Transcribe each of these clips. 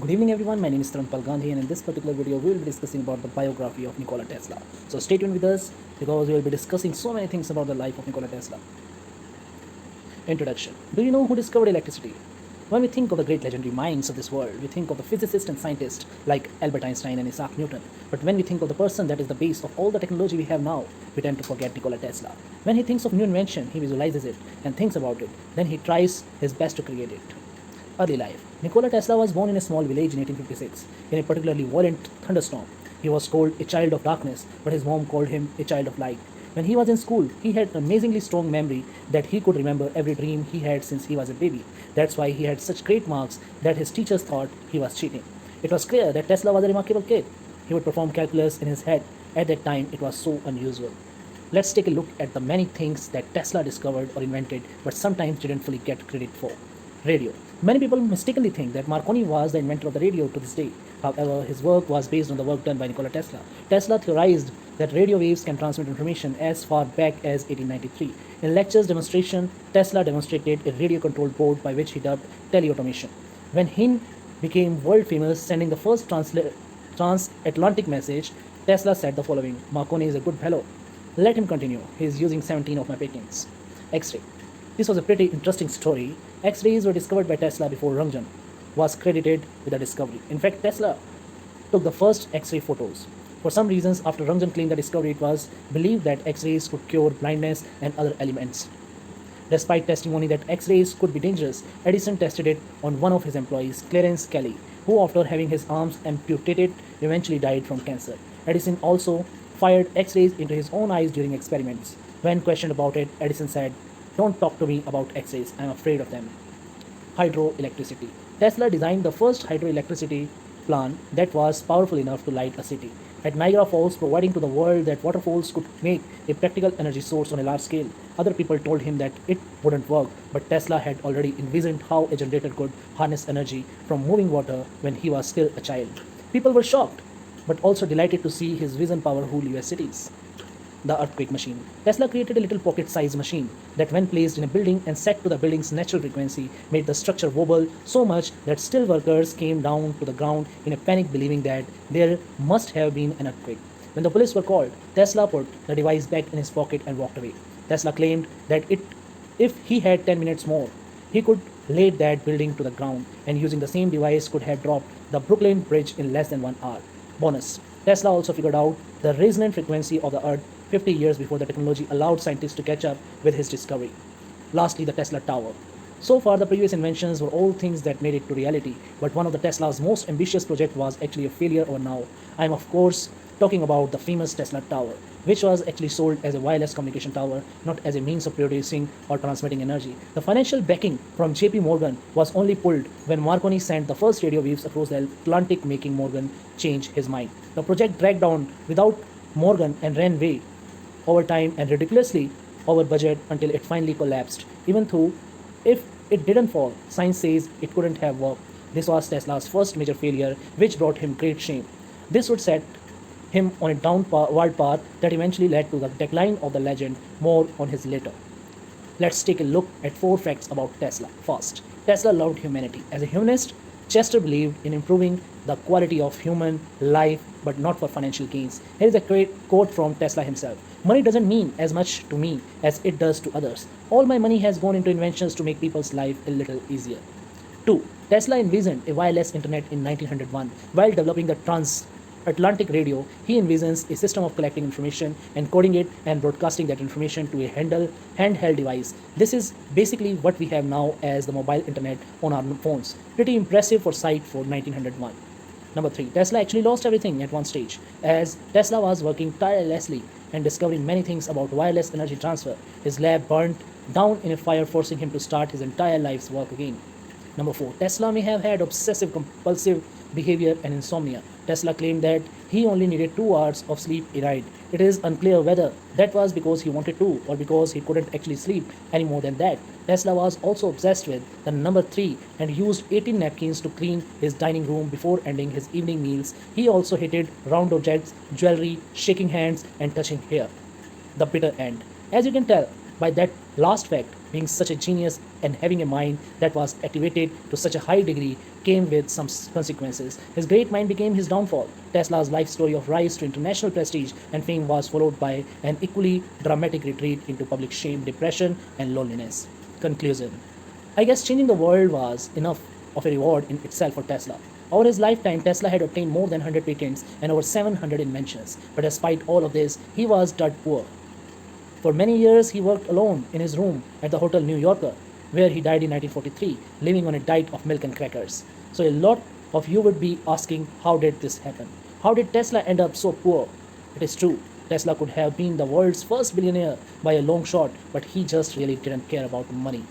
Good evening everyone, my name is TARUNPAL and in this particular video we will be discussing about the biography of Nikola Tesla. So stay tuned with us because we will be discussing so many things about the life of Nikola Tesla. Introduction. Do you know who discovered electricity? When we think of the great legendary minds of this world, we think of the physicists and scientists like Albert Einstein and Isaac Newton. But when we think of the person that is the base of all the technology we have now, we tend to forget Nikola Tesla. When he thinks of new invention, he visualizes it and thinks about it. Then he tries his best to create it. Early life. Nikola Tesla was born in a small village in 1856 in a particularly violent thunderstorm. He was called a child of darkness, but his mom called him a child of light. When he was in school, he had an amazingly strong memory that he could remember every dream he had since he was a baby. That's why he had such great marks that his teachers thought he was cheating. It was clear that Tesla was a remarkable kid. He would perform calculus in his head. At that time, it was so unusual. Let's take a look at the many things that Tesla discovered or invented, but sometimes didn't fully get credit for. Radio. Many people mistakenly think that Marconi was the inventor of the radio to this day. However, his work was based on the work done by Nikola Tesla. Tesla theorized that radio waves can transmit information as far back as 1893. In lectures demonstration, Tesla demonstrated a radio-controlled board by which he dubbed teleautomation. When he became world famous, sending the first transatlantic message, Tesla said the following: "Marconi is a good fellow. Let him continue. He is using 17 of my patents." X-ray. This was a pretty interesting story. X-rays were discovered by Tesla before Röntgen was credited with the discovery. In fact, Tesla took the first X-ray photos. For some reasons, after Röntgen claimed the discovery, it was believed that X-rays could cure blindness and other ailments. Despite testimony that X-rays could be dangerous, Edison tested it on one of his employees, Clarence Kelly, who after having his arms amputated eventually died from cancer. Edison also fired X-rays into his own eyes during experiments. When questioned about it, Edison said, "Don't talk to me about X-rays, I'm afraid of them." Hydroelectricity. Tesla designed the first hydroelectricity plant that was powerful enough to light a city. At Niagara Falls, providing to the world that waterfalls could make a practical energy source on a large scale. Other people told him that it wouldn't work, but Tesla had already envisioned how a generator could harness energy from moving water when he was still a child. People were shocked, but also delighted to see his vision power rule US cities. The earthquake machine. Tesla created a little pocket-sized machine that when placed in a building and set to the building's natural frequency made the structure wobble so much that still workers came down to the ground in a panic believing that there must have been an earthquake. When the police were called, Tesla put the device back in his pocket and walked away. Tesla claimed that if he had 10 minutes more, he could lay that building to the ground and using the same device could have dropped the Brooklyn Bridge in less than 1 hour. Bonus. Tesla also figured out the resonant frequency of the Earth 50 years before the technology allowed scientists to catch up with his discovery. Lastly, the Tesla Tower. So far, the previous inventions were all things that made it to reality, but one of the Tesla's most ambitious projects was actually a failure or now. I am of course talking about the famous Tesla Tower, which was actually sold as a wireless communication tower, not as a means of producing or transmitting energy. The financial backing from JP Morgan was only pulled when Marconi sent the first radio waves across the Atlantic, making Morgan change his mind. The project dragged on without Morgan and ran way over time and ridiculously over budget until it finally collapsed. Even though if it didn't fall, science says it couldn't have worked. This was Tesla's first major failure, which brought him great shame. This would set him on a downward path that eventually led to the decline of the legend. More on his later. Let's take a look at 4 facts about Tesla. First, Tesla loved humanity. As a humanist, Chester believed in improving the quality of human life but not for financial gains. Here is a great quote from Tesla himself: "Money doesn't mean as much to me as it does to others. All my money has gone into inventions to make people's life a little easier." 2. Tesla envisioned a wireless internet in 1901. While developing the transatlantic radio, he envisions a system of collecting information, encoding it, and broadcasting that information to a handheld device. This is basically what we have now as the mobile internet on our phones. Pretty impressive for sight for 1901. Number 3. Tesla actually lost everything at one stage, as Tesla was working tirelessly and discovering many things about wireless energy transfer. His lab burnt down in a fire, forcing him to start his entire life's work again. Number 4. Tesla may have had obsessive compulsive behavior and insomnia. Tesla claimed that he only needed 2 hours of sleep a night. It is unclear whether that was because he wanted to or because he couldn't actually sleep any more than that. Tesla was also obsessed with the number 3 and used 18 napkins to clean his dining room before ending his evening meals. He also hated round objects, jewelry, shaking hands, and touching hair. The bitter end. As you can tell by that Last fact, being such a genius and having a mind that was activated to such a high degree came with some consequences. His great mind became his downfall. Tesla's life story of rise to international prestige and fame was followed by an equally dramatic retreat into public shame, depression, and loneliness. Conclusion: I guess changing the world was enough of a reward in itself for Tesla. Over his lifetime, Tesla had obtained more than 100 patents and over 700 inventions. But despite all of this, he was dirt poor. For many years, he worked alone in his room at the Hotel New Yorker, where he died in 1943, living on a diet of milk and crackers. So, a lot of you would be asking, how did this happen? How did Tesla end up so poor? It is true, Tesla could have been the world's first billionaire by a long shot, but he just really didn't care about money.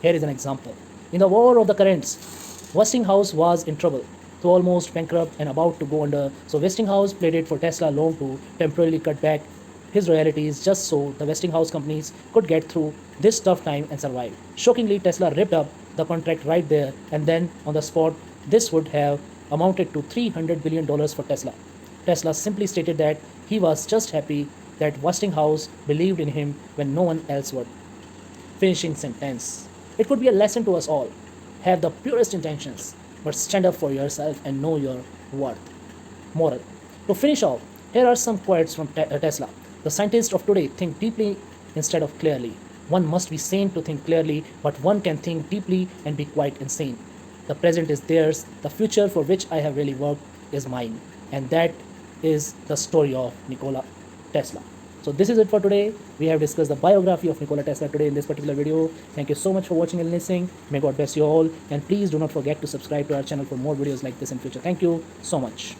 Here is an example. In the War of the Currents, Westinghouse was in trouble, so almost bankrupt and about to go under. So Westinghouse played it for Tesla loan to temporarily cut back his royalties just so the Westinghouse companies could get through this tough time and survive. Shockingly, Tesla ripped up the contract right there and then on the spot. This would have amounted to $300 billion for Tesla. Tesla simply stated that he was just happy that Westinghouse believed in him when no one else would. Finishing sentence. It could be a lesson to us all. Have the purest intentions, but stand up for yourself and know your worth. Moral. To finish off, here are some quotes from Tesla. The scientists of today think deeply instead of clearly. One must be sane to think clearly, but one can think deeply and be quite insane. The present is theirs, the future for which I have really worked is mine. And that is the story of Nikola Tesla. So this is it for today. We have discussed the biography of Nikola Tesla today in this particular video. Thank you so much for watching and listening. May God bless you all. And please do not forget to subscribe to our channel for more videos like this in future. Thank you so much.